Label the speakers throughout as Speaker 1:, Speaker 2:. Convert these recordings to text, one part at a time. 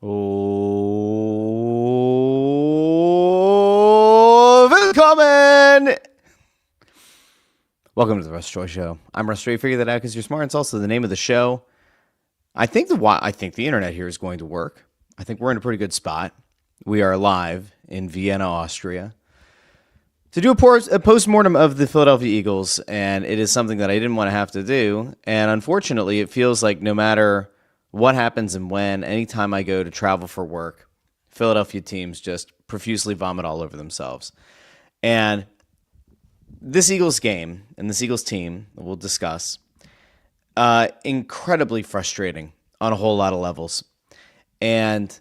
Speaker 1: Oh, willkommen! Welcome to the Russ Joy Show. I'm Russ Joy. Figure that out because you're smart. It's also the name of the show. I think the internet here is going to work. I think we're in a pretty good spot. We are live in Vienna, Austria, to do a post-mortem of the Philadelphia Eagles, and it is something that I didn't want to have to do. And unfortunately, it feels like no matter what happens and when, anytime I go to travel for work, Philadelphia teams just profusely vomit all over themselves. And this Eagles game and this Eagles team that we'll discuss, incredibly frustrating on a whole lot of levels. And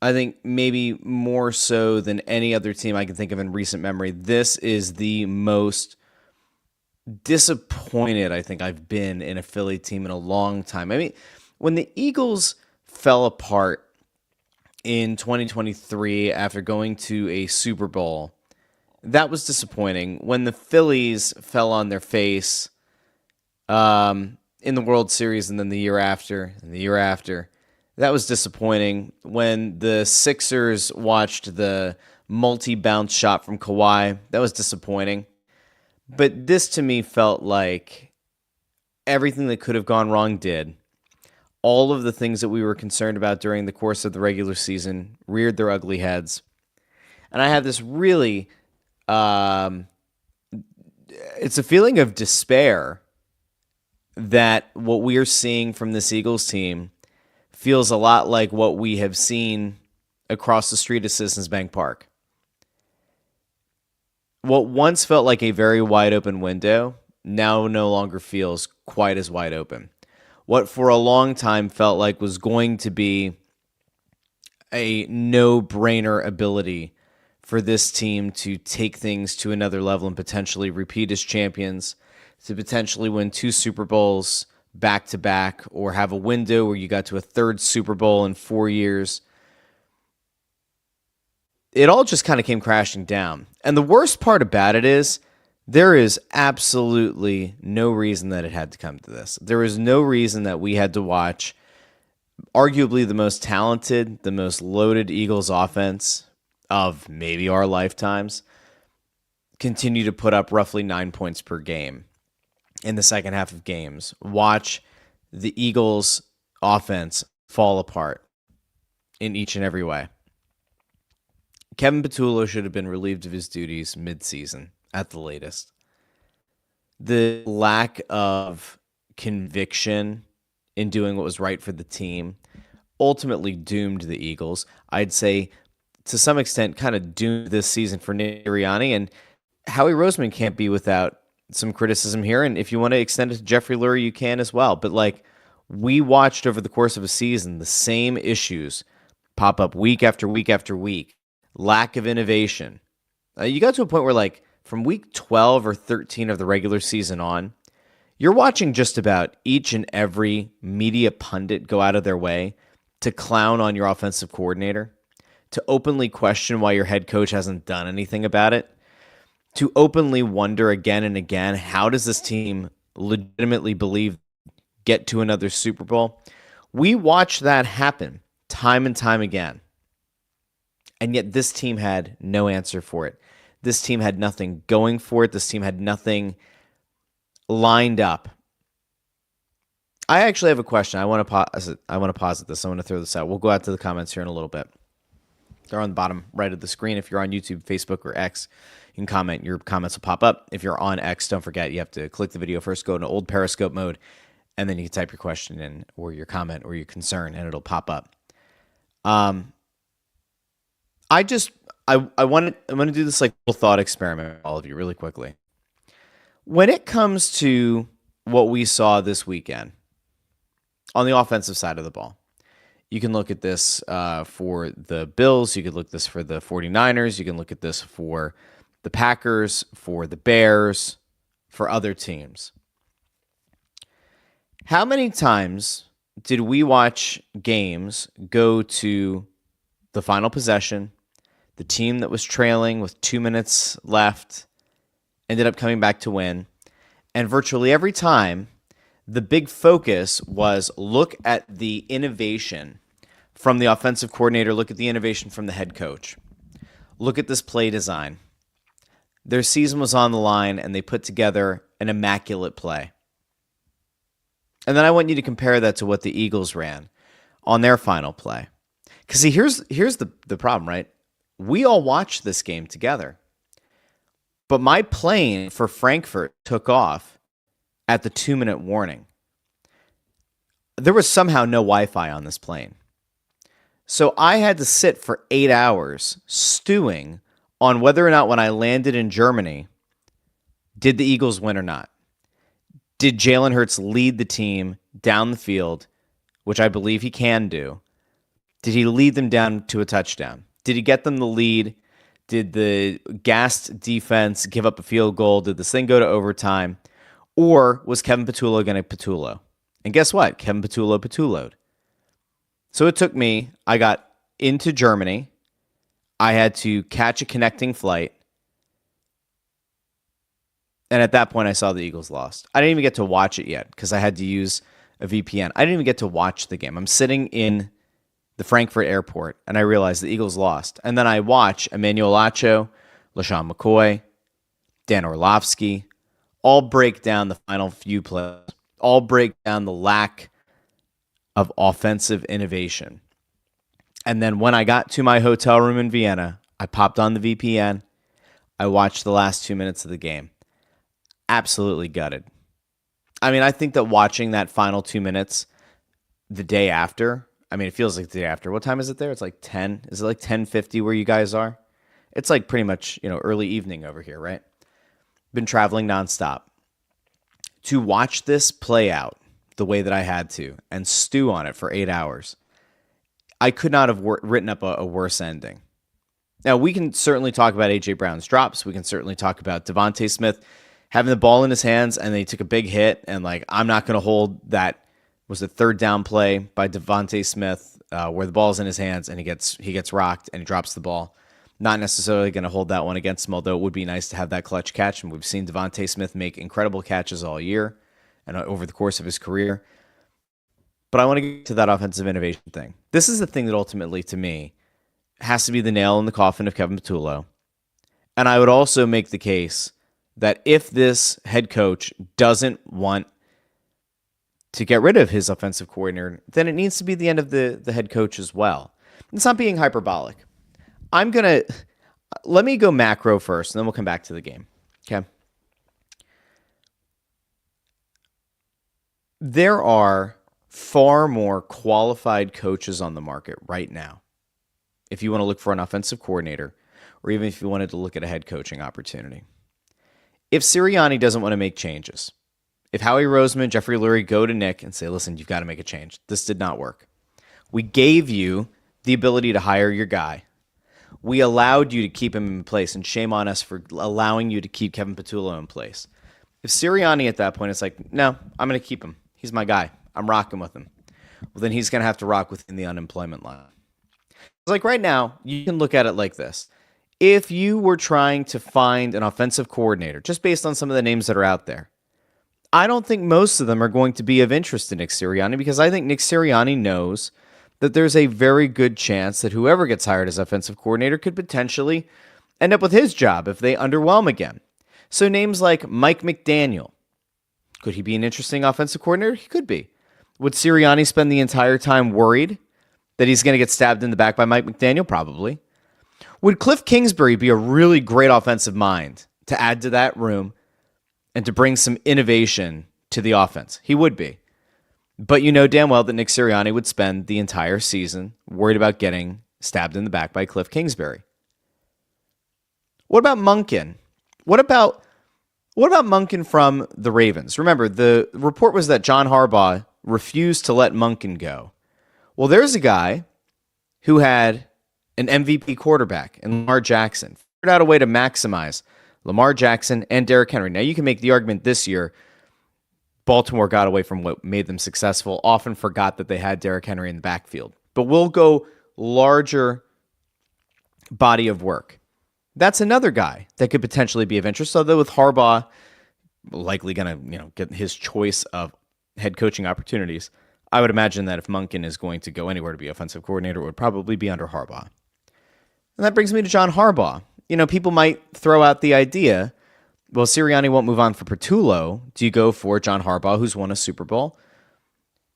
Speaker 1: I think maybe more so than any other team I can think of in recent memory, this is the most disappointed I think I've been in a Philly team in a long time. I mean, when the Eagles fell apart in 2023 after going to a Super Bowl, that was disappointing. When the Phillies fell on their face in the World Series and then the year after and the year after, that was disappointing. When the Sixers watched the multi-bounce shot from Kawhi, that was disappointing. But this to me felt like everything that could have gone wrong did. All of the things that we were concerned about during the course of the regular season reared their ugly heads. And I have this really, it's a feeling of despair that what we are seeing from this Eagles team feels a lot like what we have seen across the street at Citizens Bank Park. What once felt like a very wide open window now no longer feels quite as wide open. What for a long time felt like was going to be a no-brainer ability for this team to take things to another level and potentially repeat as champions, to potentially win 2 Super Bowls back-to-back, or have a window where you got to a 3rd Super Bowl in 4 years. It all just kind of came crashing down. And the worst part about it is there is absolutely no reason that it had to come to this. There is no reason that we had to watch arguably the most talented, the most loaded Eagles offense of maybe our lifetimes continue to put up roughly 9 points per game in the second half of games. Watch the Eagles offense fall apart in each and every way. Kevin Patullo should have been relieved of his duties mid-season at the latest. The lack of conviction in doing what was right for the team ultimately doomed the Eagles. I'd say to some extent kind of doomed this season for Nick Sirianni, and Howie Roseman can't be without some criticism here. And if you want to extend it to Jeffrey Lurie, you can as well. But like, we watched over the course of a season the same issues pop up week after week after week. Lack of innovation. You got to a point where, like, from week 12 or 13 of the regular season on, you're watching just about each and every media pundit go out of their way to clown on your offensive coordinator, to openly question why your head coach hasn't done anything about it, to openly wonder again and again, how does this team legitimately believe get to another Super Bowl? We watched that happen time and time again. And yet this team had no answer for it. This team had nothing going for it. This team had nothing lined up. I actually have a question. I want to posit this. I want to throw this out. We'll go out to the comments here in a little bit. They're on the bottom right of the screen. If you're on YouTube, Facebook, or X, you can comment. Your comments will pop up. If you're on X, don't forget you have to click the video first, go into old Periscope mode, and then you can type your question in, or your comment, or your concern, and it'll pop up. I want to do this like little thought experiment with all of you really quickly. When it comes to what we saw this weekend on the offensive side of the ball, you can look at this for the Bills. You could look at this for the 49ers. You can look at this for the Packers, for the Bears, for other teams. How many times did we watch games go to the final possession, the team that was trailing with 2 minutes left ended up coming back to win, and virtually every time, the big focus was look at the innovation from the offensive coordinator. Look at the innovation from the head coach. Look at this play design. Their season was on the line, and they put together an immaculate play. And then I want you to compare that to what the Eagles ran on their final play. Because see, here's the problem, right? We all watched this game together. But my plane for Frankfurt took off at the 2-minute warning. There was somehow no Wi-Fi on this plane. So I had to sit for 8 hours stewing on whether or not when I landed in Germany, did the Eagles win or not? Did Jalen Hurts lead the team down the field, which I believe he can do? Did he lead them down to a touchdown? Did he get them the lead? Did the gassed defense give up a field goal? Did this thing go to overtime? Or was Kevin Patullo going to Patullo? And guess what? Kevin Patullo'd. So it took me, I got into Germany. I had to catch a connecting flight. And at that point, I saw the Eagles lost. I didn't even get to watch it yet because I had to use a VPN. I didn't even get to watch the game. I'm sitting in the Frankfurt airport, and I realized the Eagles lost. And then I watch Emmanuel Acho, LaShawn McCoy, Dan Orlovsky, all break down the final few plays, all break down the lack of offensive innovation. And then when I got to my hotel room in Vienna, I popped on the VPN. I watched the last 2 minutes of the game. Absolutely gutted. I mean, I think that watching that final 2 minutes the day after, I mean, it feels like the day after. What time is it there? It's like 10. Is it like 10:50 where you guys are? It's like pretty much, early evening over here, right? Been traveling nonstop. To watch this play out the way that I had to and stew on it for 8 hours, I could not have written up a worse ending. Now, we can certainly talk about A.J. Brown's drops. We can certainly talk about Devontae Smith having the ball in his hands, and they took a big hit, and I'm not going to hold that. Was a third down play by Devontae Smith where the ball's in his hands, and he gets rocked, and he drops the ball. Not necessarily going to hold that one against him, although it would be nice to have that clutch catch, and we've seen Devontae Smith make incredible catches all year and over the course of his career. But I want to get to that offensive innovation thing. This is the thing that ultimately, to me, has to be the nail in the coffin of Kevin Patullo. And I would also make the case that if this head coach doesn't want to get rid of his offensive coordinator, then it needs to be the end of the head coach as well. It's not being hyperbolic. Let me go macro first, and then we'll come back to the game. Okay. There are far more qualified coaches on the market right now. If you want to look for an offensive coordinator, or even if you wanted to look at a head coaching opportunity. If Sirianni doesn't want to make changes, if Howie Roseman, Jeffrey Lurie go to Nick and say, listen, you've got to make a change. This did not work. We gave you the ability to hire your guy. We allowed you to keep him in place, and shame on us for allowing you to keep Kevin Patullo in place. If Sirianni at that point is like, no, I'm going to keep him. He's my guy. I'm rocking with him. Well, then he's going to have to rock within the unemployment line. Like right now, you can look at it like this. If you were trying to find an offensive coordinator, just based on some of the names that are out there, I don't think most of them are going to be of interest to Nick Sirianni, because I think Nick Sirianni knows that there's a very good chance that whoever gets hired as offensive coordinator could potentially end up with his job if they underwhelm again. So names like Mike McDaniel, could he be an interesting offensive coordinator? He could be. Would Sirianni spend the entire time worried that he's going to get stabbed in the back by Mike McDaniel? Probably. Would Cliff Kingsbury be a really great offensive mind to add to that room and to bring some innovation to the offense? He would be. But you know damn well that Nick Sirianni would spend the entire season worried about getting stabbed in the back by Cliff Kingsbury. What about Monken? What about Monken from the Ravens? Remember, the report was that John Harbaugh refused to let Monken go. Well, there's a guy who had an MVP quarterback in Lamar Jackson, figured out a way to maximize Lamar Jackson and Derrick Henry. Now, you can make the argument this year Baltimore got away from what made them successful, often forgot that they had Derrick Henry in the backfield. But we'll go larger body of work. That's another guy that could potentially be of interest, although with Harbaugh likely going to get his choice of head coaching opportunities, I would imagine that if Monken is going to go anywhere to be offensive coordinator, it would probably be under Harbaugh. And that brings me to John Harbaugh. People might throw out the idea, well, Sirianni won't move on for Patullo. Do you go for John Harbaugh, who's won a Super Bowl,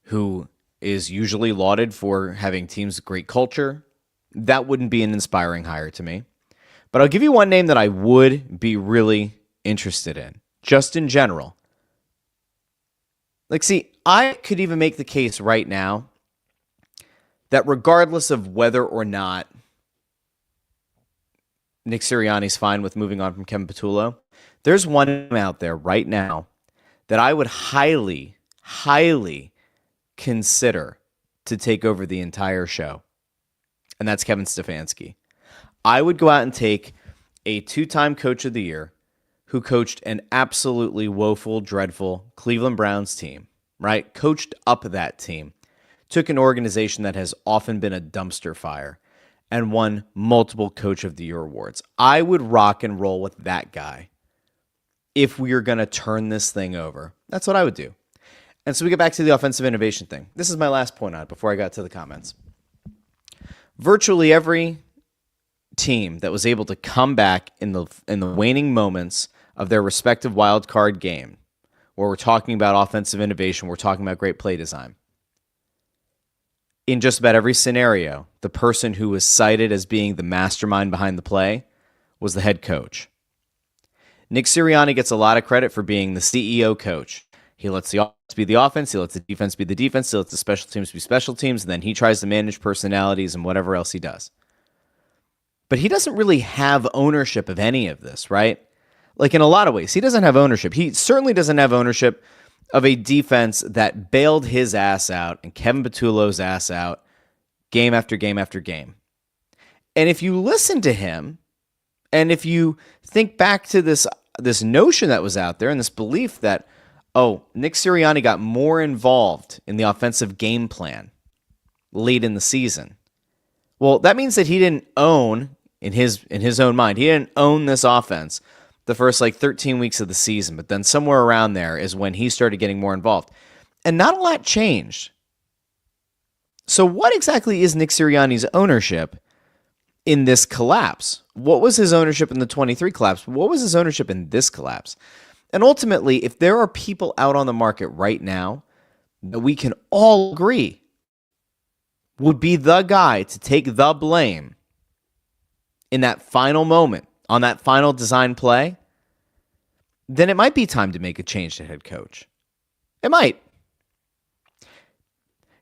Speaker 1: who is usually lauded for having teams with great culture? That wouldn't be an inspiring hire to me. But I'll give you one name that I would be really interested in, just in general. I could even make the case right now that regardless of whether or not Nick Sirianni's fine with moving on from Kevin Patullo, there's one name out there right now that I would highly, highly consider to take over the entire show, and that's Kevin Stefankski. I would go out and take a 2-time Coach of the Year who coached an absolutely woeful, dreadful Cleveland Browns team, right? Coached up that team, took an organization that has often been a dumpster fire, and won multiple Coach of the Year awards. I would rock and roll with that guy if we are going to turn this thing over. That's what I would do. And so we get back to the offensive innovation thing. This is my last point on it before I got to the comments. Virtually every team that was able to come back in the waning moments of their respective wild card game, where we're talking about offensive innovation, we're talking about great play design. In just about every scenario, the person who was cited as being the mastermind behind the play was the head coach. Nick Sirianni gets a lot of credit for being the CEO coach. He lets the offense be the offense, he lets the defense be the defense, he lets the special teams be special teams, and then he tries to manage personalities and whatever else he does. But he doesn't really have ownership of any of this, right? In a lot of ways, he doesn't have ownership. He certainly doesn't have ownership of a defense that bailed his ass out and Kevin Patullo's ass out game after game after game. And if you listen to him, and if you think back to this notion that was out there and this belief that, Nick Sirianni got more involved in the offensive game plan late in the season. Well, that means that he didn't own, in his own mind, he didn't own this offense the first 13 weeks of the season, but then somewhere around there is when he started getting more involved. And not a lot changed. So what exactly is Nick Sirianni's ownership in this collapse? What was his ownership in the 23 collapse? What was his ownership in this collapse? And ultimately, if there are people out on the market right now that we can all agree would be the guy to take the blame in that final moment, on that final design play, then it might be time to make a change to head coach. It might.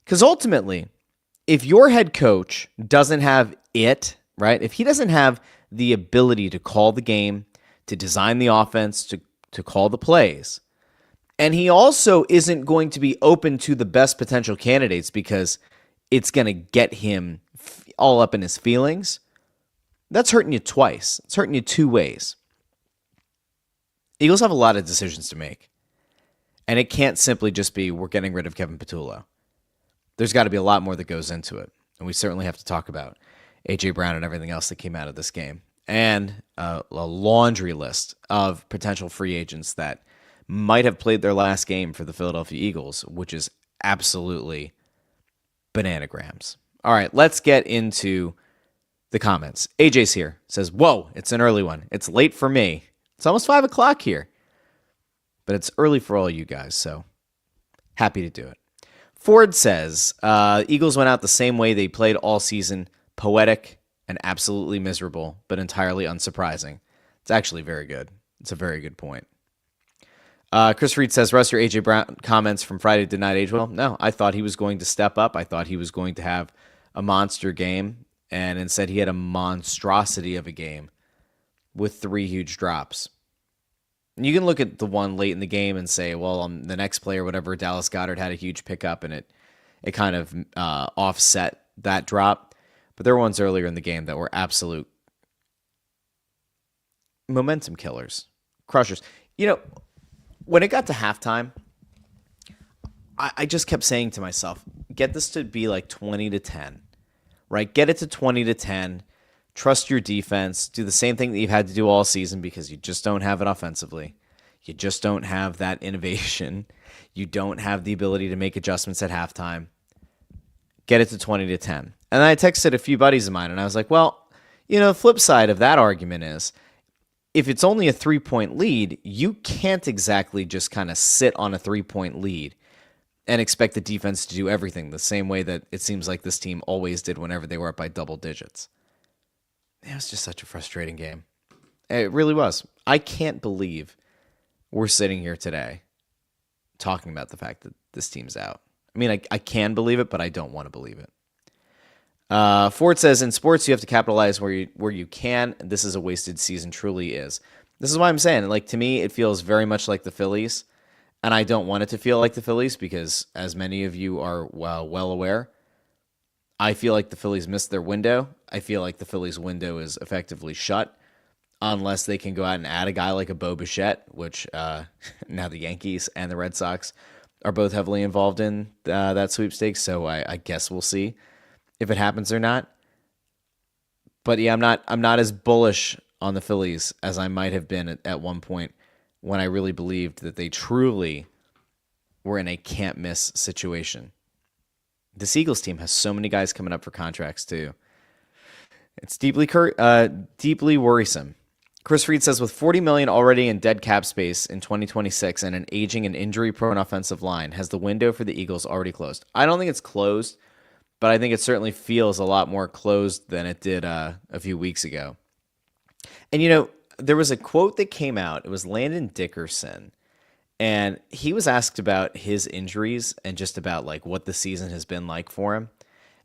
Speaker 1: Because ultimately, if your head coach doesn't have it, right? If he doesn't have the ability to call the game, to design the offense, to call the plays, and he also isn't going to be open to the best potential candidates because it's going to get him all up in his feelings, that's hurting you twice. It's hurting you two ways. Eagles have a lot of decisions to make. And it can't simply just be, we're getting rid of Kevin Patullo. There's got to be a lot more that goes into it. And we certainly have to talk about A.J. Brown and everything else that came out of this game. And a laundry list of potential free agents that might have played their last game for the Philadelphia Eagles, which is absolutely bananagrams. All right, let's get into the comments. AJ's here. Says, whoa, it's an early one. It's late for me. It's almost 5 o'clock here. But it's early for all you guys, so happy to do it. Ford says, Eagles went out the same way they played all season. Poetic and absolutely miserable, but entirely unsurprising. It's actually very good. It's a very good point. Chris Reed says, Russ, your A.J. Brown comments from Friday did not age well. No, I thought he was going to step up. I thought he was going to have a monster game. And instead he had a monstrosity of a game with 3 huge drops. And you can look at the one late in the game and say, well, the next play or whatever, Dallas Goedert had a huge pickup and it kind of offset that drop. But there were ones earlier in the game that were absolute momentum killers, crushers. When it got to halftime, I just kept saying to myself, get this to be 20-10. Right? Get it to 20-10. Trust your defense. Do the same thing that you've had to do all season because you just don't have it offensively. You just don't have that innovation. You don't have the ability to make adjustments at halftime. Get it to 20-10. And I texted a few buddies of mine, and I was like, well, the flip side of that argument is if it's only a 3-point lead, you can't exactly just kind of sit on a 3-point lead and expect the defense to do everything the same way that it seems like this team always did whenever they were up by double digits. It was just such a frustrating game. It really was. I can't believe we're sitting here today talking about the fact that this team's out. I mean, I can believe it, but I don't want to believe it. Ford says, in sports, you have to capitalize where you can. This is a wasted season, truly is. This is why I'm saying, like, to me, it feels very much like the Phillies, and I don't want it to feel like the Phillies because, as many of you are well aware, I feel like the Phillies missed their window. I feel like the Phillies' window is effectively shut unless they can go out and add a guy like a Bo Bichette, which now the Yankees and the Red Sox are both heavily involved in that sweepstakes, so I guess we'll see if it happens or not. But yeah, I'm not as bullish on the Phillies as I might have been at one point when I really believed that they truly were in a can't miss situation. This Eagles team has so many guys coming up for contracts too. It's deeply worrisome. Chris Reed says, with $40 million already in dead cap space in 2026 and an aging and injury-prone offensive line, has the window for the Eagles already closed? I don't think it's closed, but I think it certainly feels a lot more closed than it did a few weeks ago. And, there was a quote that came out. It was Landon Dickerson, and he was asked about his injuries and just about, like, what the season has been like for him.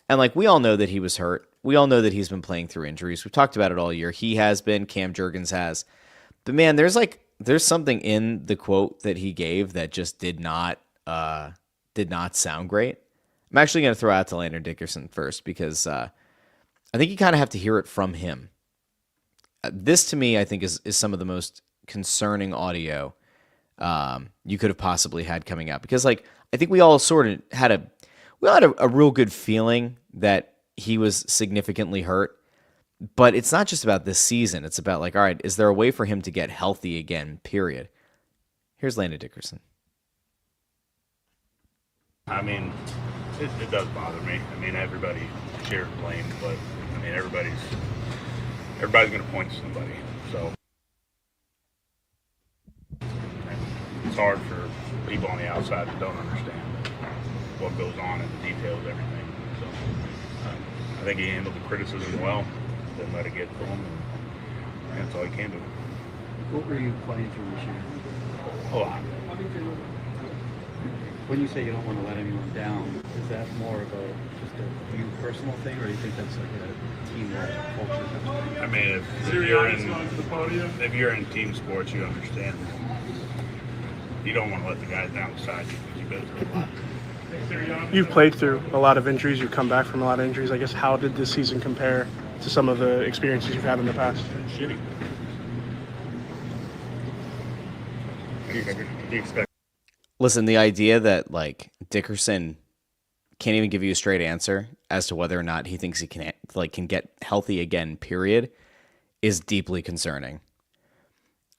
Speaker 1: And, like, we all know that he was hurt. We all know that he's been playing through injuries. We've talked about it all year. He has been. Cam Jurgens has. But, man, there's something in the quote that he gave that just did not sound great. I'm actually going to throw out to Landon Dickerson first because I think you kind of have to hear it from him. This, to me, I think is some of the most concerning audio you could have possibly had coming out. Because, like, I think we all sort of had a real good feeling that he was significantly hurt. But it's not just about this season. It's about, like, all right, is there a way for him to get healthy again, period? Here's Landon Dickerson.
Speaker 2: I mean, it does bother me. I mean, everybody shares blame, but, I mean, everybody's going to point to somebody. So it's hard for people on the outside that don't understand what goes on in the details of everything. So I think he handled the criticism well. Didn't let it get to him, and that's all he can do.
Speaker 3: What were you playing through this year?
Speaker 2: A lot.
Speaker 3: When you say you don't want to let anyone down, is that more of just a you personal thing, or do you think that's like a team-wide culture thing?
Speaker 2: I mean, if you're in team sports, you understand. You don't want to let the guys down beside you because you go through a lot.
Speaker 4: You've played through a lot of injuries. You've come back from a lot of injuries. I guess, how did this season compare to some of the experiences you've had in the past?
Speaker 2: Shitty. You expect.
Speaker 1: Listen, the idea that, like, Dickerson can't even give you a straight answer as to whether or not he thinks he can get healthy again, period, is deeply concerning.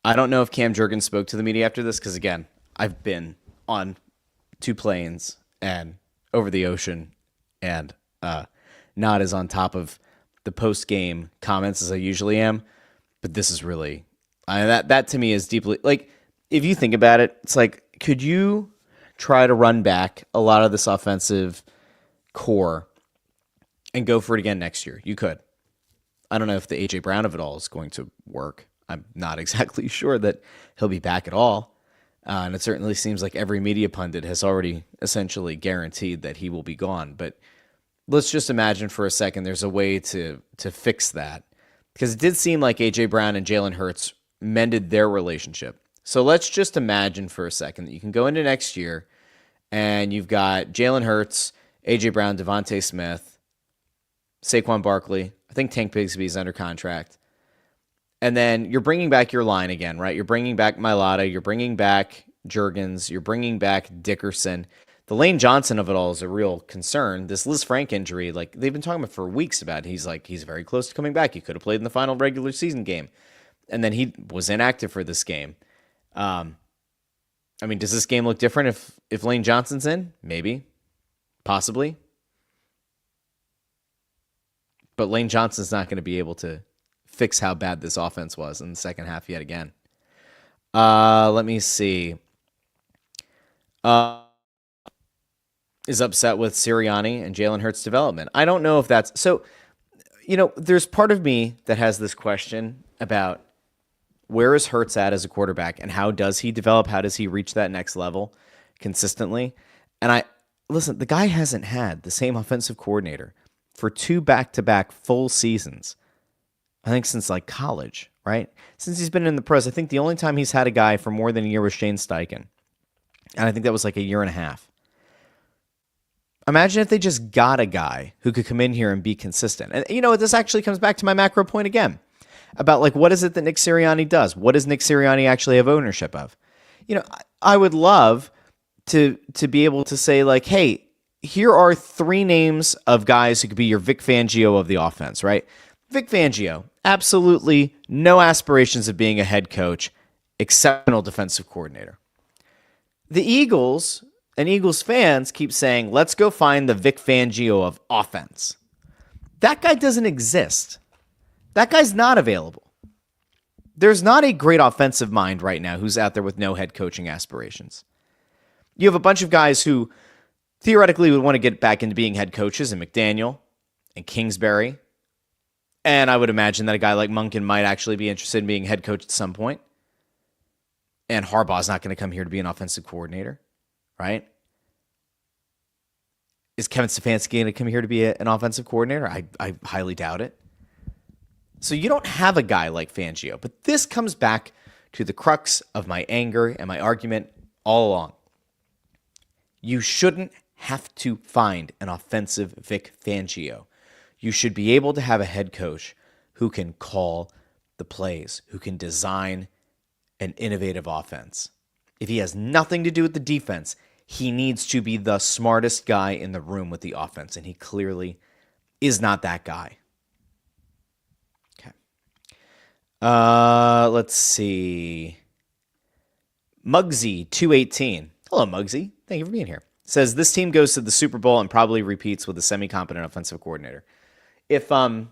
Speaker 1: I don't know if Cam Jurgens spoke to the media after this because, again, I've been on 2 planes and over the ocean and not as on top of the post-game comments as I usually am. But this is really that to me is deeply, like, if you think about it, it's like, could you try to run back a lot of this offensive core and go for it again next year? You could. I don't know if the A.J. Brown of it all is going to work. I'm not exactly sure that he'll be back at all. And it certainly seems like every media pundit has already essentially guaranteed that he will be gone. But let's just imagine for a second there's a way to fix that. Because it did seem like A.J. Brown and Jalen Hurts mended their relationship. So let's just imagine for a second that you can go into next year and you've got Jalen Hurts, A.J. Brown, Devontae Smith, Saquon Barkley. I think Tank Bigsby's under contract. And then you're bringing back your line again, right? You're bringing back Mailata. You're bringing back Jurgens. You're bringing back Dickerson. The Lane Johnson of it all is a real concern. This Liz Frank injury, like, they've been talking about for weeks about it. He's very close to coming back. He could have played in the final regular season game. And then he was inactive for this game. I mean, does this game look different if Lane Johnson's in? Maybe. Possibly. But Lane Johnson's not going to be able to fix how bad this offense was in the second half yet again. Let me see. Is upset with Sirianni and Jalen Hurts' development. I don't know if that's... So, there's part of me that has this question about where is Hurts at as a quarterback and how does he develop? How does he reach that next level consistently? And listen, the guy hasn't had the same offensive coordinator for 2 back-to-back full seasons, I think since like college, right? Since he's been in the pros, I think the only time he's had a guy for more than a year was Shane Steichen. And I think that was like a year and a half. Imagine if they just got a guy who could come in here and be consistent. And this actually comes back to my macro point again about like, what is it that Nick Sirianni does? What does Nick Sirianni actually have ownership of? I would love to be able to say like, hey, here are 3 names of guys who could be your Vic Fangio of the offense, right? Vic Fangio, absolutely no aspirations of being a head coach, exceptional defensive coordinator. The Eagles and Eagles fans keep saying, let's go find the Vic Fangio of offense. That guy doesn't exist. That guy's not available. There's not a great offensive mind right now who's out there with no head coaching aspirations. You have a bunch of guys who theoretically would want to get back into being head coaches in McDaniel and Kingsbury. And I would imagine that a guy like Monken might actually be interested in being head coach at some point. And Harbaugh's not going to come here to be an offensive coordinator, right? Is Kevin Stefankski going to come here to be an offensive coordinator? I highly doubt it. So you don't have a guy like Fangio. But this comes back to the crux of my anger and my argument all along. You shouldn't have to find an offensive Vic Fangio. You should be able to have a head coach who can call the plays, who can design an innovative offense. If he has nothing to do with the defense, he needs to be the smartest guy in the room with the offense, and he clearly is not that guy. Okay. Let's see. Muggsy218. Hello, Muggsy. Thank you for being here. Says this team goes to the Super Bowl and probably repeats with a semi-competent offensive coordinator. If I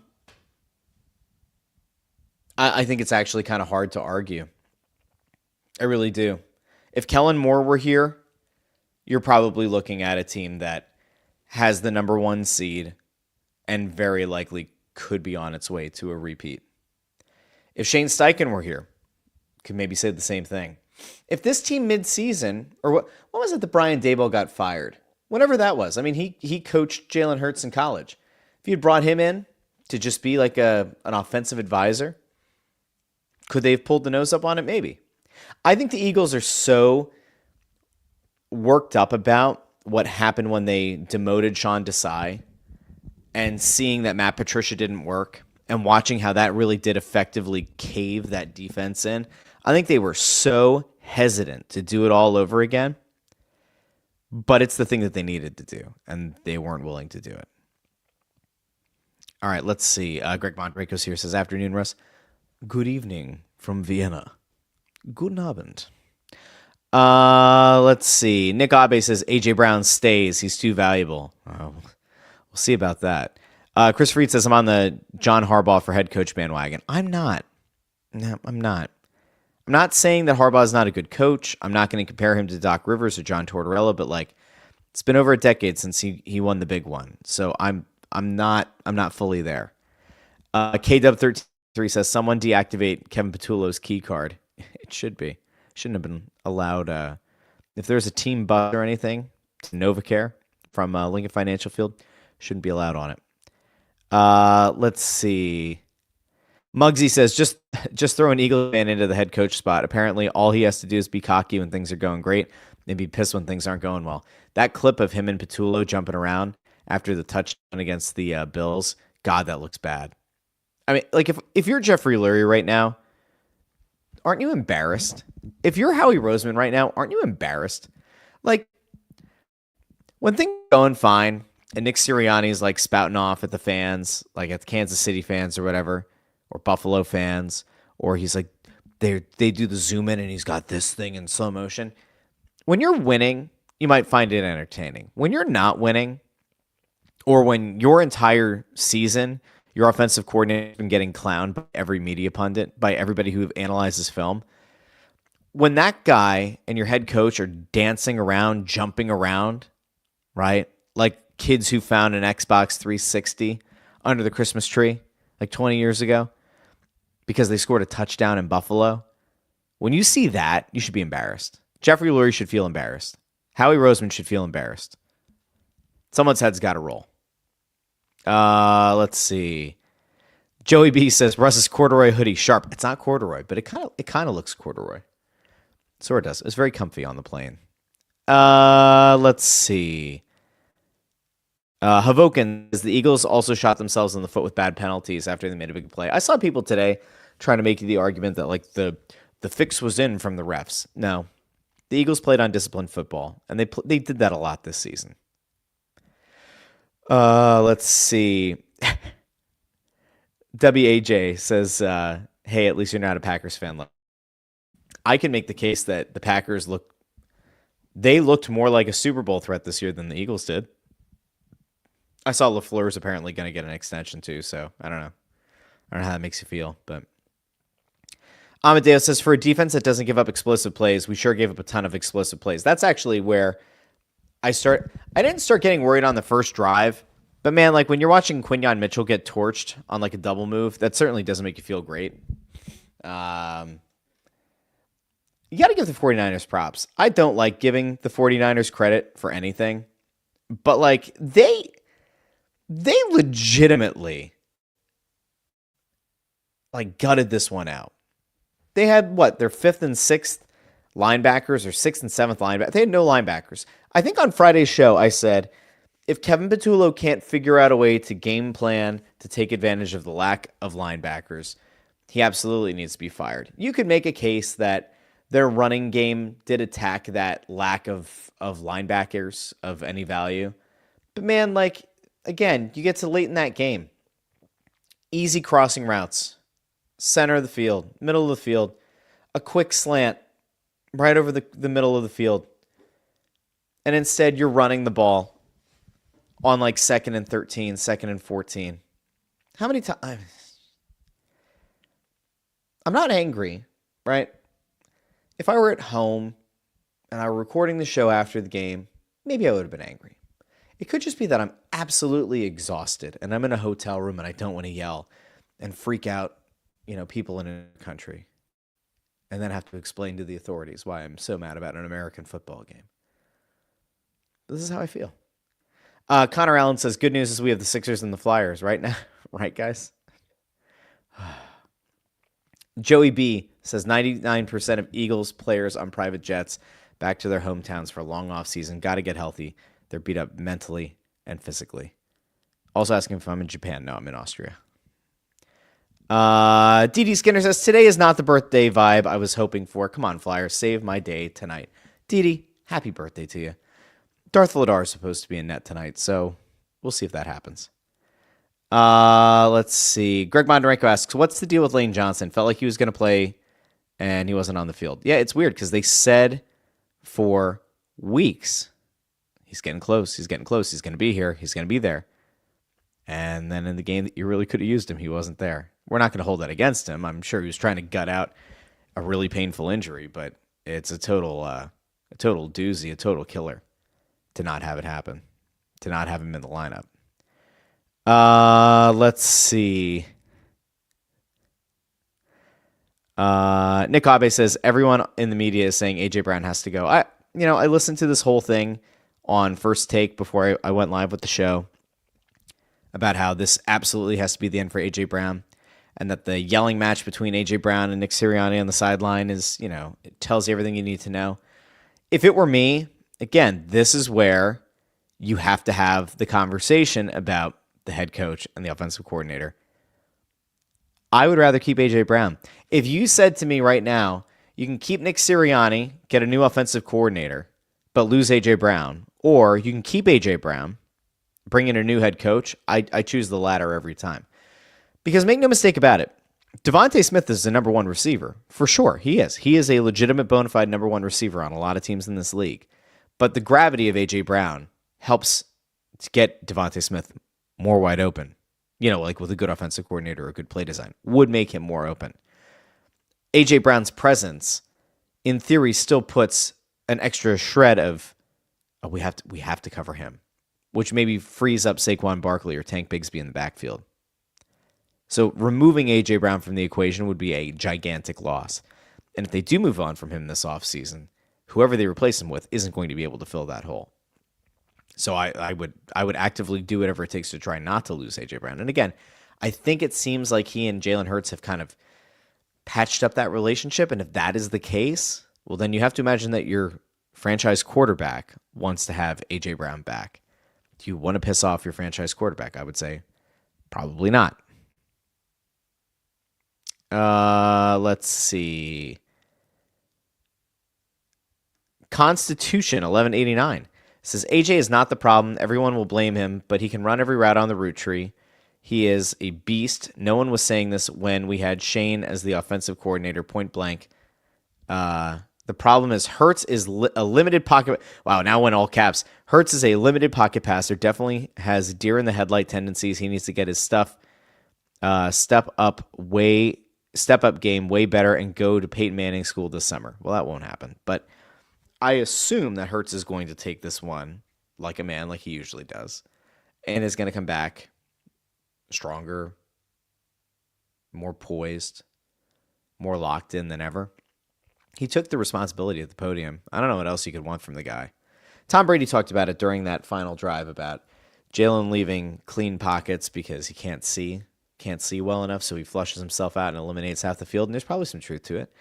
Speaker 1: think it's actually kind of hard to argue. I really do. If Kellen Moore were here, you're probably looking at a team that has the number 1 seed and very likely could be on its way to a repeat. If Shane Steichen were here, could maybe say the same thing. If this team mid-season, or what was it that Brian Daboll got fired? Whenever that was. I mean, he coached Jalen Hurts in college. If you'd brought him in to just be like an offensive advisor, could they have pulled the nose up on it? Maybe. I think the Eagles are so worked up about what happened when they demoted Sean Desai and seeing that Matt Patricia didn't work and watching how that really did effectively cave that defense in. I think they were so hesitant to do it all over again, but it's the thing that they needed to do, and they weren't willing to do it. All right, let's see. Greg Mondracos here says, afternoon, Russ. Good evening from Vienna. Guten Abend. Let's see. Nick Abe says, A.J. Brown stays. He's too valuable. We'll see about that. Chris Freed says, I'm on the John Harbaugh for head coach bandwagon. I'm not. No, I'm not. I'm not saying that Harbaugh is not a good coach. I'm not going to compare him to Doc Rivers or John Tortorella, but like it's been over a decade since he won the big one. So I'm not fully there. KW33 says someone deactivate Kevin Patullo's key card. It should be. Shouldn't have been allowed. If there's a team bus or anything to NovaCare from Lincoln Financial Field, shouldn't be allowed on it. Let's see. Muggsy says, just throw an Eagle fan into the head coach spot. Apparently, all he has to do is be cocky when things are going great and be pissed when things aren't going well. That clip of him and Patullo jumping around after the touchdown against the Bills, God, that looks bad. I mean, like if you're Jeffrey Lurie right now, aren't you embarrassed? If you're Howie Roseman right now, aren't you embarrassed? Like, when things are going fine and Nick Sirianni's like spouting off at the fans, like at the Kansas City fans or whatever, or Buffalo fans, or he's like, they do the zoom in and he's got this thing in slow motion. when you're winning, you might find it entertaining. When you're not winning, or when your entire season, your offensive coordinator has been getting clowned by every media pundit, by everybody who analyzes film, when that guy and your head coach are dancing around, jumping around, right? Like kids who found an Xbox 360 under the Christmas tree like 20 years ago because they scored a touchdown in Buffalo. When you see that, you should be embarrassed. Jeffrey Lurie should feel embarrassed. Howie Roseman should feel embarrassed. Someone's head's got to roll. Let's see. Joey B says Russ's corduroy hoodie sharp. It's not corduroy, but it kind of looks corduroy. Sort of does. It's very comfy on the plane. Let's see. Hoboken says the Eagles also shot themselves in the foot with bad penalties after they made a big play. I saw people today trying to make the argument that like the fix was in from the refs. No, the Eagles played undisciplined football, and they did that a lot this season. Let's see. WAJ says, hey, at least you're not a Packers fan. I can make the case that the Packers looked more like a Super Bowl threat this year than the Eagles did. I saw LaFleur's apparently going to get an extension too, so I don't know. I don't know how that makes you feel, but Amadeo says, for a defense that doesn't give up explosive plays, we sure gave up a ton of explosive plays. That's actually where I didn't start getting worried on the first drive, but man, like when you're watching Quinyon Mitchell get torched on like a double move, that certainly doesn't make you feel great. You got to give the 49ers props. I don't like giving the 49ers credit for anything, but like they legitimately like gutted this one out. They had their 5th and 6th linebackers or 6th and 7th linebackers. They had no linebackers. I think on Friday's show I said, if Kevin Patullo can't figure out a way to game plan to take advantage of the lack of linebackers, he absolutely needs to be fired. You could make a case that their running game did attack that lack of linebackers of any value. But man, like, again, you get to late in that game. Easy crossing routes. Center of the field. Middle of the field. A quick slant. Right over the middle of the field. And instead, you're running the ball on like 2nd and 13, 2nd and 14. How many times? I'm not angry, right? If I were at home and I were recording the show after the game, maybe I would have been angry. It could just be that I'm absolutely exhausted and I'm in a hotel room and I don't want to yell and freak out, people in a country and then have to explain to the authorities why I'm so mad about an American football game. This is how I feel. Connor Allen says, good news is we have the Sixers and the Flyers right now. Right, guys? Joey B says 99% of Eagles players on private jets back to their hometowns for a long off season. Got to get healthy. They're beat up mentally and physically. Also asking if I'm in Japan. No, I'm in Austria. DD Skinner says, today is not the birthday vibe I was hoping for. Come on, Flyers. Save my day tonight. DD, happy birthday to you. Darth Vladar is supposed to be in net tonight, so we'll see if that happens. Let's see. Greg Bondarenko asks, what's the deal with Lane Johnson? Felt like he was going to play and he wasn't on the field. Yeah, it's weird because they said for weeks, he's getting close. He's getting close. He's going to be here. He's going to be there. And then in the game that you really could have used him, he wasn't there. We're not going to hold that against him. I'm sure he was trying to gut out a really painful injury, but it's a total doozy, a total killer to not have it happen, to not have him in the lineup. Let's see. Nick Abe says everyone in the media is saying AJ Brown has to go. I listened to this whole thing on First Take before I went live with the show about how this absolutely has to be the end for AJ Brown, and that the yelling match between AJ Brown and Nick Sirianni on the sideline is, it tells you everything you need to know. If it were me, again, this is where you have to have the conversation about the head coach and the offensive coordinator. I would rather keep AJ Brown. If you said to me right now, you can keep Nick Sirianni, get a new offensive coordinator, but lose AJ Brown, or you can keep AJ Brown, bring in a new head coach, I choose the latter every time. Because make no mistake about it, Devontae Smith is the number one receiver. For sure, he is. He is a legitimate bona fide number one receiver on a lot of teams in this league. But the gravity of A.J. Brown helps to get Devontae Smith more wide open. Like with a good offensive coordinator or a good play design, would make him more open. A.J. Brown's presence, in theory, still puts an extra shred of, we have to cover him, which maybe frees up Saquon Barkley or Tank Bigsby in the backfield. So removing A.J. Brown from the equation would be a gigantic loss. And if they do move on from him this offseason, whoever they replace him with isn't going to be able to fill that hole. So I would actively do whatever it takes to try not to lose A.J. Brown. And again, I think it seems like he and Jalen Hurts have kind of patched up that relationship. And if that is the case, well, then you have to imagine that your franchise quarterback wants to have A.J. Brown back. Do you want to piss off your franchise quarterback? I would say probably not. Let's see. Constitution 1189 says AJ is not the problem. Everyone will blame him, but he can run every route on the route tree. He is a beast. No one was saying this when we had Shane as the offensive coordinator, point blank. The problem is Hurts is a limited pocket. Wow, now in all caps. Hurts is a limited pocket passer. Definitely has deer in the headlight tendencies. He needs to get his step up game way better and go to Peyton Manning school this summer. Well, that won't happen, but I assume that Hurts is going to take this one like a man, like he usually does, and is going to come back stronger, more poised, more locked in than ever. He took the responsibility at the podium. I don't know what else you could want from the guy. Tom Brady talked about it during that final drive about Jalen leaving clean pockets because he can't see well enough, so he flushes himself out and eliminates half the field, and there's probably some truth to it.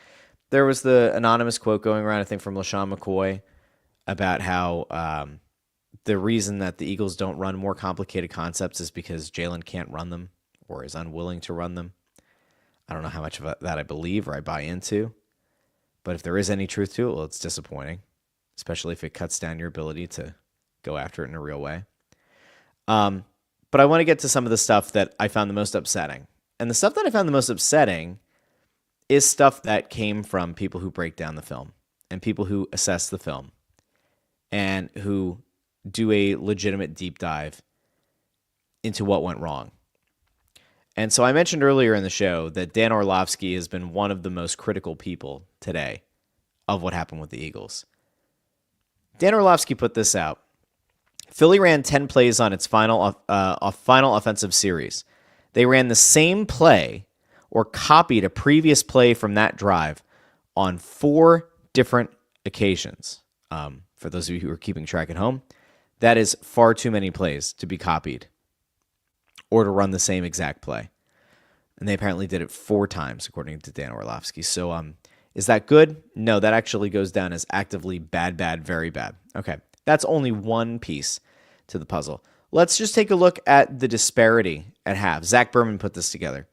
Speaker 1: There was the anonymous quote going around, I think, from LaShawn McCoy about how the reason that the Eagles don't run more complicated concepts is because Jalen can't run them or is unwilling to run them. I don't know how much of that I believe or I buy into, but if there is any truth to it, well, it's disappointing, especially if it cuts down your ability to go after it in a real way. But I want to get to some of the stuff that I found the most upsetting. And the stuff that I found the most upsetting is stuff that came from people who break down the film and people who assess the film and who do a legitimate deep dive into what went wrong. And so I mentioned earlier in the show that Dan Orlovsky has been one of the most critical people today of what happened with the Eagles. Dan Orlovsky put this out. Philly ran 10 plays on its final offensive series. They ran the same play or copied a previous play from that drive on 4 different occasions. For those of you who are keeping track at home, that is far too many plays to be copied or to run the same exact play. And they apparently did it 4 times, according to Dan Orlovsky. So is that good? No, that actually goes down as actively bad, very bad. Okay, that's only one piece to the puzzle. Let's just take a look at the disparity at half. Zach Berman put this together.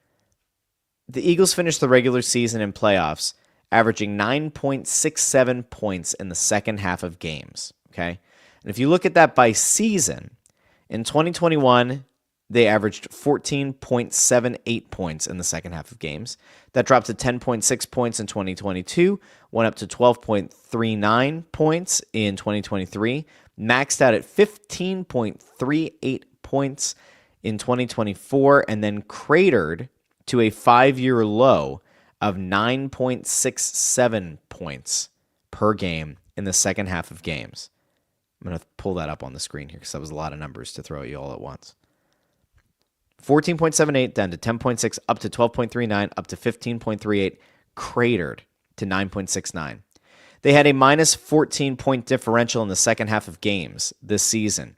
Speaker 1: The Eagles finished the regular season and playoffs averaging 9.67 points in the second half of games. Okay, and if you look at that by season, in 2021, they averaged 14.78 points in the second half of games. That dropped to 10.6 points in 2022, went up to 12.39 points in 2023, maxed out at 15.38 points in 2024, and then cratered to a 5-year low of 9.67 points per game in the second half of games. I'm going to pull that up on the screen here because that was a lot of numbers to throw at you all at once. 14.78 down to 10.6, up to 12.39, up to 15.38, cratered to 9.69. They had a minus 14-point differential in the second half of games this season.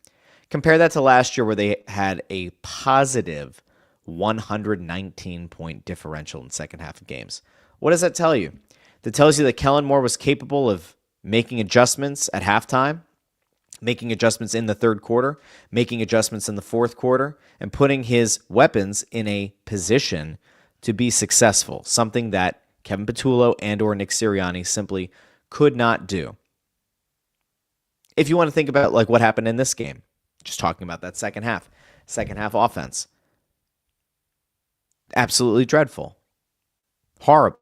Speaker 1: Compare that to last year where they had a positive 119-point differential in the second half of games. What does that tell you? That tells you that Kellen Moore was capable of making adjustments at halftime, making adjustments in the third quarter, making adjustments in the fourth quarter, and putting his weapons in a position to be successful, something that Kevin Patullo and or Nick Sirianni simply could not do. If you want to think about like what happened in this game, just talking about that second half offense, absolutely dreadful. Horrible.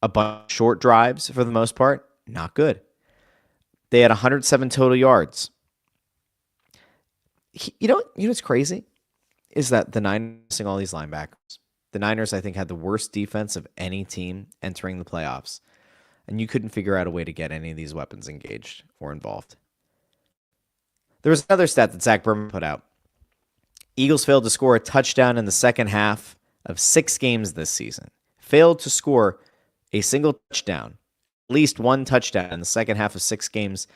Speaker 1: A bunch of short drives for the most part, not good. They had 107 total yards. You know what's crazy? Is that the Niners missing all these linebackers. The Niners, I think, had the worst defense of any team entering the playoffs. And you couldn't figure out a way to get any of these weapons engaged or involved. There was another stat that Zach Berman put out. Eagles failed to score a touchdown in the second half of 6 games this season. Failed to score a single touchdown, at least one touchdown in the second half of 6 games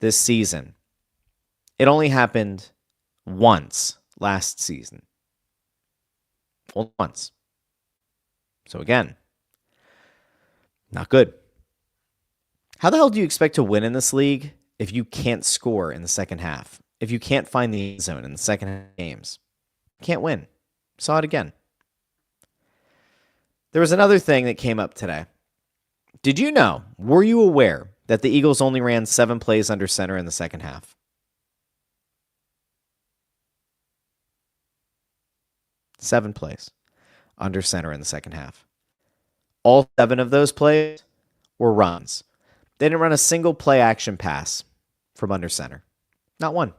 Speaker 1: this season. It only happened once last season. Only once. So again, not good. How the hell do you expect to win in this league if you can't score in the second half? If you can't find the end zone in the second half of games? Can't win. Saw it again. There was another thing that came up today. Did you know, were you aware that the Eagles only ran 7 plays under center in the second half? 7 plays under center in the second half. All 7 of those plays were runs. They didn't run a single play action pass from under center. Not one.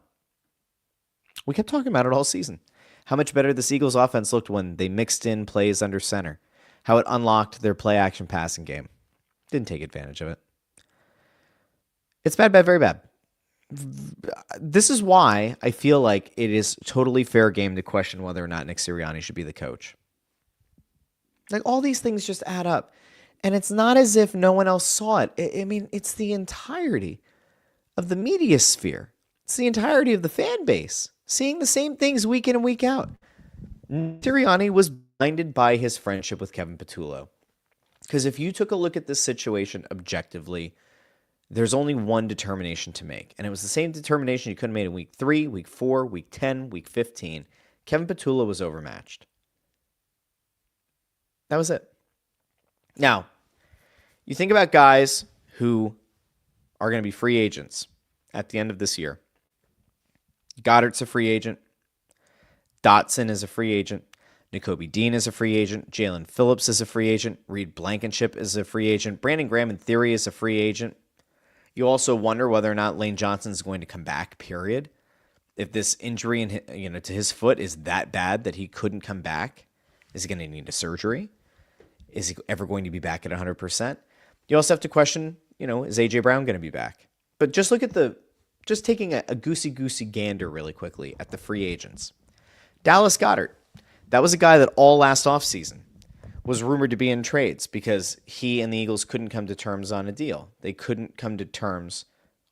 Speaker 1: We kept talking about it all season. How much better this Eagles offense looked when they mixed in plays under center. How it unlocked their play action passing game. Didn't take advantage of it. It's bad, very bad. This is why I feel like it is totally fair game to question whether or not Nick Sirianni should be the coach. Like, all these things just add up. And it's not as if no one else saw it. I mean, it's the entirety of the media sphere. It's the entirety of the fan base seeing the same things week in and week out. Sirianni was blinded by his friendship with Kevin Patullo. Because if you took a look at this situation objectively, there's only one determination to make. And it was the same determination you could have made in week 3, week 4, week 10, week 15. Kevin Patullo was overmatched. That was it. Now, you think about guys who are going to be free agents at the end of this year. Goddard's a free agent. Dotson is a free agent. Nakobe Dean is a free agent. Jalen Phillips is a free agent. Reed Blankenship is a free agent. Brandon Graham, in theory, is a free agent. You also wonder whether or not Lane Johnson is going to come back, period. If this injury to his foot is that bad that he couldn't come back, is he going to need a surgery? Is he ever going to be back at 100%? You also have to question, is A.J. Brown going to be back? But just look at just taking a goosey gander really quickly at the free agents. Dallas Goedert. That was a guy that all last offseason was rumored to be in trades because he and the Eagles couldn't come to terms on a deal. They couldn't come to terms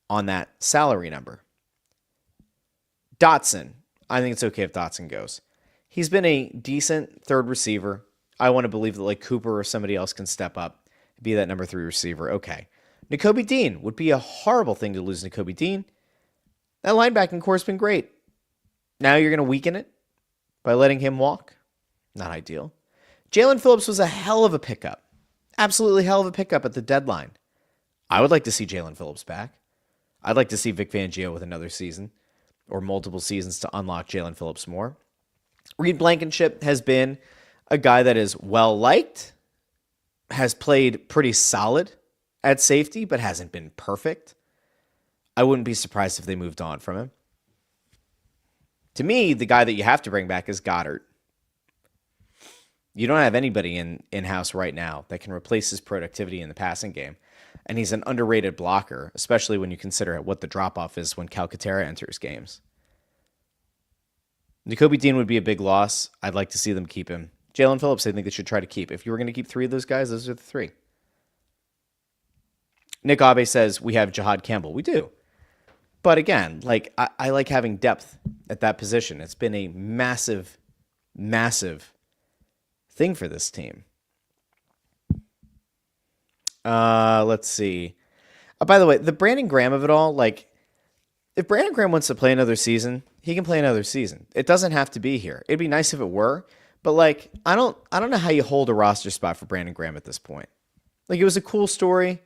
Speaker 1: on that salary number. Dotson. I think it's okay if Dotson goes. He's been a decent third receiver. I want to believe that like Cooper or somebody else can step up, be that number 3 receiver. Okay. Nakobe Dean. Would be a horrible thing to lose Nakobe Dean. That linebacking core has been great. Now you're going to weaken it by letting him walk? Not ideal. Jalen Phillips was a hell of a pickup. Absolutely hell of a pickup at the deadline. I would like to see Jalen Phillips back. I'd like to see Vic Fangio with another season or multiple seasons to unlock Jalen Phillips more. Reed Blankenship has been a guy that is well-liked, has played pretty solid at safety, but hasn't been perfect. I wouldn't be surprised if they moved on from him. To me, the guy that you have to bring back is Goddard. You don't have anybody in-house right now that can replace his productivity in the passing game. And he's an underrated blocker, especially when you consider what the drop-off is when Calcaterra enters games. Nakobe Dean would be a big loss. I'd like to see them keep him. Jalen Phillips, I think they should try to keep. If you were going to keep 3 of those guys, those are the 3. Nick Abe says, we have Jahad Campbell. We do. But again, I like having depth at that position. It's been a massive, massive thing for this team. Let's see. By the way, the Brandon Graham of it all, if Brandon Graham wants to play another season, he can play another season. It doesn't have to be here. It'd be nice if it were, but I don't know how you hold a roster spot for Brandon Graham at this point. It was a cool story.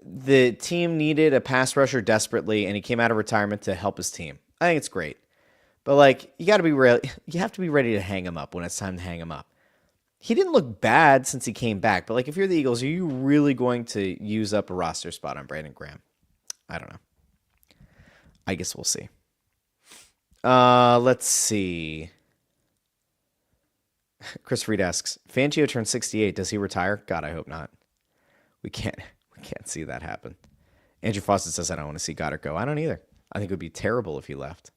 Speaker 1: The team needed a pass rusher desperately, and he came out of retirement to help his team. I think it's great. But you got to be real. You have to be ready to hang him up when it's time to hang him up. he didn't look bad since he came back. But, like, if you're the Eagles, are you really going to use up a roster spot on Brandon Graham? I don't know. I guess we'll see. Let's see. Chris Reed asks, Fangio turned 68. Does he retire? God, I hope not. We can't see that happen. Andrew Fawcett says, I don't want to see Goddard go. I don't either. I think it would be terrible if he left.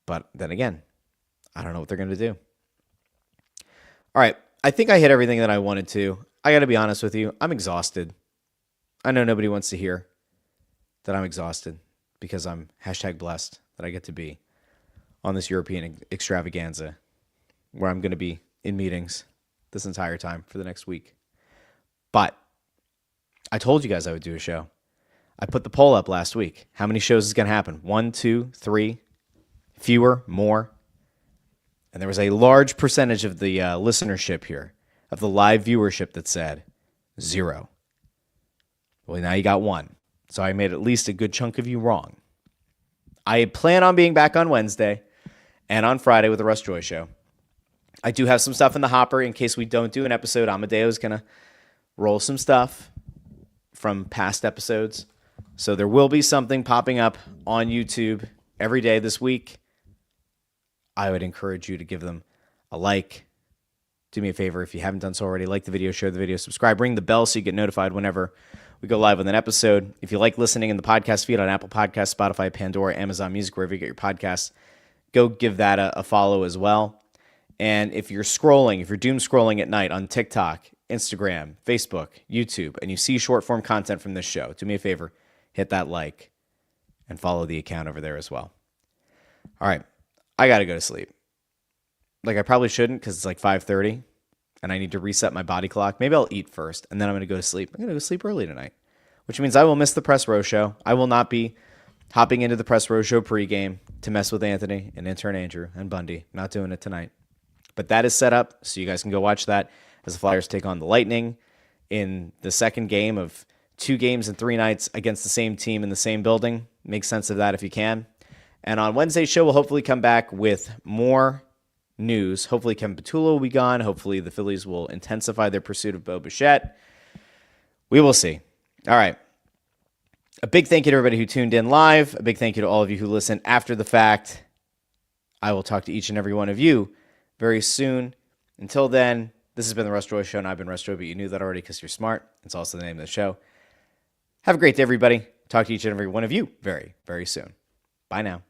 Speaker 1: But then again, I don't know what they're going to do. All right. I think I hit everything that I wanted to. I got to be honest with you. I'm exhausted. I know nobody wants to hear that I'm exhausted because I'm #blessed that I get to be on this European extravaganza where I'm going to be in meetings this entire time for the next week. But I told you guys I would do a show. I put the poll up last week. How many shows is going to happen? 1, 2, 3, fewer, more? And there was a large percentage of the listenership here, of the live viewership that said 0. Well, now you got 1. So I made at least a good chunk of you wrong. I plan on being back on Wednesday and on Friday with the Russ Joy Show. I do have some stuff in the hopper in case we don't do an episode. Amadeo's going to roll some stuff from past episodes. So there will be something popping up on YouTube every day this week. I would encourage you to give them a like. Do me a favor if you haven't done so already. Like the video, share the video, subscribe, ring the bell so you get notified whenever we go live with an episode. If you like listening in the podcast feed on Apple Podcasts, Spotify, Pandora, Amazon Music, wherever you get your podcasts, go give that a follow as well. And if you're scrolling, if you're doom scrolling at night on TikTok, Instagram, Facebook, YouTube, and you see short form content from this show, do me a favor, hit that like and follow the account over there as well. All right. I got to go to sleep. Like I probably shouldn't because it's like 5:30 and I need to reset my body clock. Maybe I'll eat first and then I'm going to go to sleep. I'm going to go sleep early tonight, which means I will miss the Press Row Show. I will not be hopping into the Press Row Show pregame to mess with Anthony and intern Andrew and Bundy. Not doing it tonight. But that is set up so you guys can go watch that as the Flyers take on the Lightning in the second game of 2 games in 3 nights against the same team in the same building. Make sense of that if you can. And on Wednesday's show, we'll hopefully come back with more news. Hopefully Kevin Patullo will be gone. Hopefully the Phillies will intensify their pursuit of Bo Bichette. We will see. All right. A big thank you to everybody who tuned in live. A big thank you to all of you who listen after the fact. I will talk to each and every one of you very soon. Until then, this has been the Russ Joy Show, and I've been Russ Joy, but you knew that already because you're smart. It's also the name of the show. Have a great day, everybody. Talk to each and every one of you very, very soon. Bye now.